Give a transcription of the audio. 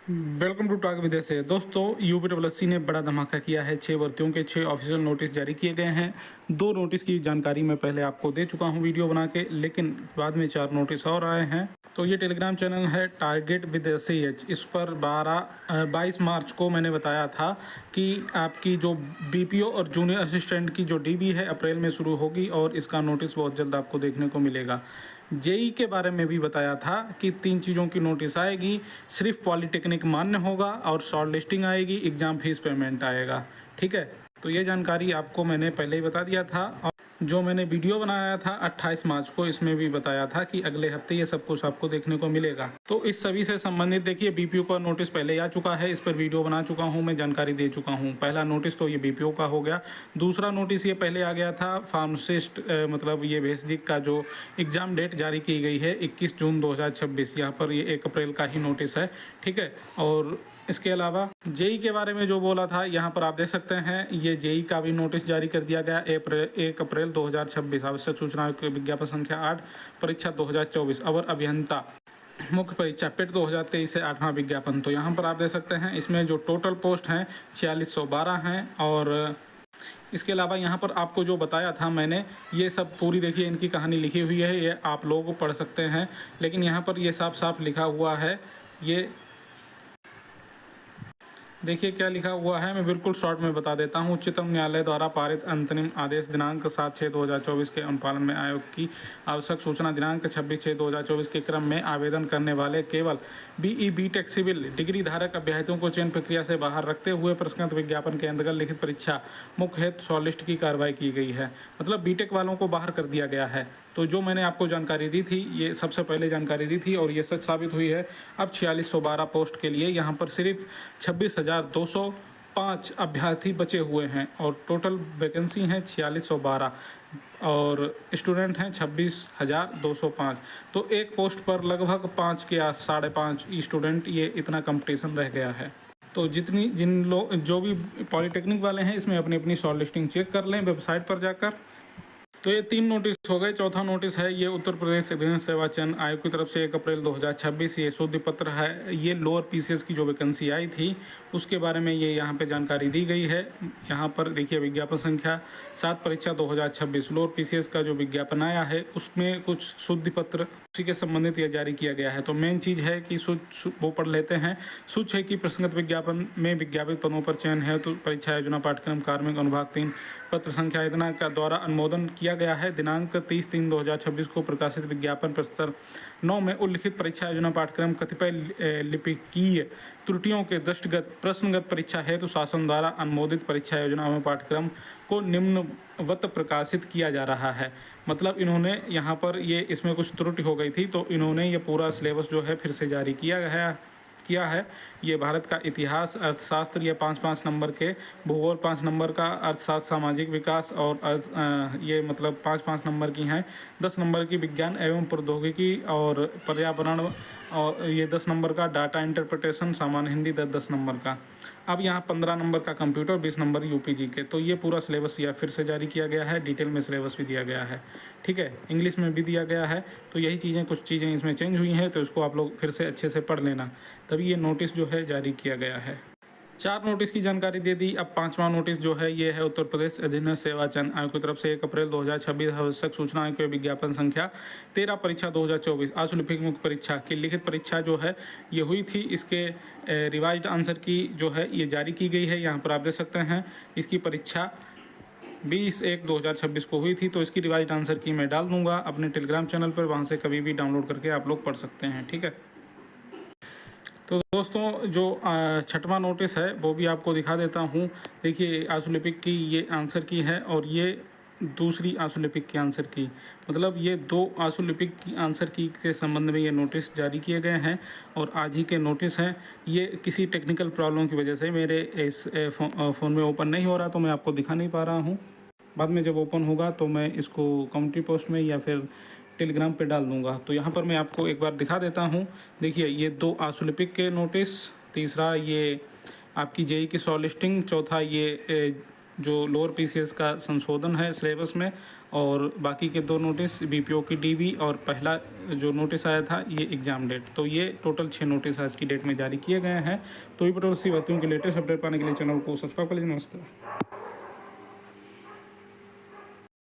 Welcome to talk विदेश से। दोस्तों, यूपीएससी ने बड़ा धमाका किया है। 6 भर्तियों के 6 ऑफिशियल नोटिस जारी किए गए हैं। 2 नोटिस की जानकारी मैं पहले आपको दे चुका हूं वीडियो बना के, लेकिन बाद में 4 नोटिस और आए हैं। तो ये टेलीग्राम चैनल है टारगेट विद SEH। इस पर 22 मार्च को मैंने बताया था कि आपकी जो BPO और जूनियर असिस्टेंट की जो DB है अप्रैल में शुरू होगी और इसका नोटिस बहुत जल्द आपको देखने को मिलेगा। जेई के बारे में भी बताया था कि 3 चीज़ों की नोटिस आएगी। सिर्फ पॉलिटेक्निक मान्य होगा और शॉर्ट लिस्टिंग आएगी, एग्ज़ाम फीस पेमेंट आएगा। ठीक है, तो ये जानकारी आपको मैंने पहले ही बता दिया था। और जो मैंने वीडियो बनाया था 28 मार्च को, इसमें भी बताया था कि अगले हफ्ते ये सब कुछ आपको देखने को मिलेगा। तो इस सभी से संबंधित देखिए, BPO का नोटिस पहले आ चुका है, इस पर वीडियो बना चुका हूँ, मैं जानकारी दे चुका हूँ। पहला नोटिस तो ये BPO का हो गया। दूसरा नोटिस ये पहले आ गया था फार्मासिस्ट, मतलब ये बेसिक का जो एग्ज़ाम डेट जारी की गई है 21 जून 2026। यहाँ पर ये 1 अप्रैल का ही नोटिस है। ठीक है, और इसके अलावा जेई के बारे में जो बोला था यहाँ पर आप देख सकते हैं, ये जेई का भी नोटिस जारी कर दिया गया 1 अप्रैल 2026। आवश्यक सूचना के विज्ञापन संख्या 8, परीक्षा 2024, अवर अभियंता मुख्य परीक्षा पेट 2023 से 8वां विज्ञापन। तो यहाँ पर आप देख सकते हैं, इसमें जो टोटल पोस्ट हैं 4612 हैं। और इसके अलावा यहाँ पर आपको जो बताया था मैंने, ये सब पूरी देखिए इनकी कहानी लिखी हुई है, ये आप लोग पढ़ सकते हैं। लेकिन यहाँ पर ये साफ साफ लिखा हुआ है, ये देखिए क्या लिखा हुआ है, मैं बिल्कुल शॉर्ट में बता देता हूँ। उच्चतम न्यायालय द्वारा पारित अंतरिम आदेश दिनांक 7/6/2024 के अनुपालन में आयोग की आवश्यक सूचना दिनांक 26/6/2024 के क्रम में आवेदन करने वाले केवल BE BTech सिविल डिग्री धारक अभ्यर्थियों को चयन प्रक्रिया से बाहर रखते हुए प्रश्नत विज्ञापन के अंतर्गत लिखित परीक्षा मुख्य हेतु शॉर्टलिस्ट की कार्रवाई की गई है। मतलब BTech वालों को बाहर कर दिया गया है। तो जो मैंने आपको जानकारी दी थी, ये सबसे पहले जानकारी दी थी और ये सच साबित हुई है। अब 4612 पोस्ट के लिए यहाँ पर सिर्फ 26,205 अभ्यर्थी बचे हुए हैं और टोटल वैकेंसी हैं 4612 और स्टूडेंट हैं 26,205। तो एक पोस्ट पर लगभग 5 के 5.5 स्टूडेंट, ये इतना कंपटीशन रह गया है। तो जिन लोग जो भी पॉलिटेक्निक वाले हैं, इसमें अपनी अपनी शॉर्ट लिस्टिंग चेक कर लें वेबसाइट पर जाकर। तो ये 3 नोटिस हो गए। चौथा नोटिस है ये उत्तर प्रदेश विधिक सेवा चयन आयोग की तरफ से 1 अप्रैल 2026, ये शुद्ध पत्र है। ये लोअर PCS की जो वैकेंसी आई थी उसके बारे में ये यहाँ पे जानकारी दी गई है। यहाँ पर देखिए विज्ञापन संख्या 7, परीक्षा 2026। लोअर PCS का जो विज्ञापन आया है उसमें कुछ शुद्ध पत्र उसी के संबंधित यह जारी किया गया है। तो मेन चीज़ है कि वो पढ़ लेते हैं। सूच है कि प्रसंगत विज्ञापन में विज्ञापित पदों पर चयन है तो परीक्षा योजना पाठ्यक्रम कार्मिक अनुभाग 3 पत्र संख्या इतना का द्वारा अनुमोदन किया गया है। दिनांक 30/3/2026 को प्रकाशित विज्ञापन प्रस्तर 9 में उल्लिखित परीक्षा योजना पाठ्यक्रम कतिपय लिपिकीय त्रुटियों के दृष्टिगत प्रश्नगत परीक्षा हेतु शासन द्वारा अनुमोदित परीक्षा योजना एवं पाठ्यक्रम को निम्नवत प्रकाशित किया जा रहा है। मतलब इन्होंने यहाँ पर ये इसमें कुछ त्रुटि हो गई थी, तो इन्होंने ये पूरा सिलेबस जो है फिर से जारी किया है। ये भारत का इतिहास, अर्थशास्त्र, ये 5-5 नंबर के, भूगोल 5 नंबर का, अर्थशास्त्र सामाजिक विकास और ये मतलब 5-5 नंबर की हैं। 10 नंबर की विज्ञान एवं प्रौद्योगिकी और पर्यावरण, और ये 10 नंबर का डाटा इंटरप्रिटेशन सामान्य हिंदी 10-10 नंबर का। अब यहाँ 15 नंबर का कंप्यूटर, 20 नंबर UPG के। तो ये पूरा सिलेबस या फिर से जारी किया गया है। डिटेल में सिलेबस भी दिया गया है। ठीक है, इंग्लिश में भी दिया गया है। तो यही चीज़ें, कुछ चीज़ें इसमें चेंज हुई हैं, तो इसको आप लोग फिर से अच्छे से पढ़ लेना। तभी ये नोटिस जो है जारी किया गया है। 4 नोटिस की जानकारी दे दी। अब 5वां नोटिस जो है ये है उत्तर प्रदेश अधीन सेवा चयन आयोग की तरफ से 1 अप्रैल 2026 आवश्यक सूचना आयोग के विज्ञापन संख्या 13, परीक्षा 2024 आशुलिपिक मुख्य परीक्षा की लिखित परीक्षा जो है ये हुई थी। इसके रिवाइज्ड आंसर की जो है ये जारी की गई है। यहाँ पर आप देख सकते हैं, इसकी परीक्षा 20/1/2026 को हुई थी। तो इसकी रिवाइज्ड आंसर की मैं डाल दूंगा अपने टेलीग्राम चैनल पर, वहाँ से कभी भी डाउनलोड करके आप लोग पढ़ सकते हैं। ठीक है, तो दोस्तों जो 6वां नोटिस है वो भी आपको दिखा देता हूँ। देखिए आशुलिपिक की ये आंसर की है और ये दूसरी आशुलिपिक की आंसर की, मतलब ये 2 आशुलिपिक की आंसर की के संबंध में ये नोटिस जारी किए गए हैं और आज ही के नोटिस हैं। ये किसी टेक्निकल प्रॉब्लम की वजह से मेरे इस फ़ोन में ओपन नहीं हो रहा, तो मैं आपको दिखा नहीं पा रहा हूँ। बाद में जब ओपन होगा तो मैं इसको कम्युनिटी पोस्ट में या फिर टेलीग्राम पे डाल दूंगा। तो यहाँ पर मैं आपको एक बार दिखा देता हूँ। देखिए ये 2 आशुलिपिक के नोटिस, तीसरा ये आपकी जेई की शॉर्ट लिस्टिंग, चौथा ये जो लोअर PCS का संशोधन है सिलेबस में, और बाकी के 2 नोटिस बीपीओ की डीवी और पहला जो नोटिस आया था ये एग्ज़ाम डेट। तो ये टोटल 6 नोटिस आज की डेट में जारी किए गए हैं। तो ये पेट्रोल सी बातों के लेटेस्ट अपडेट पाने के लिए चैनल को सब्सक्राइब कर लीजिए। नमस्कार।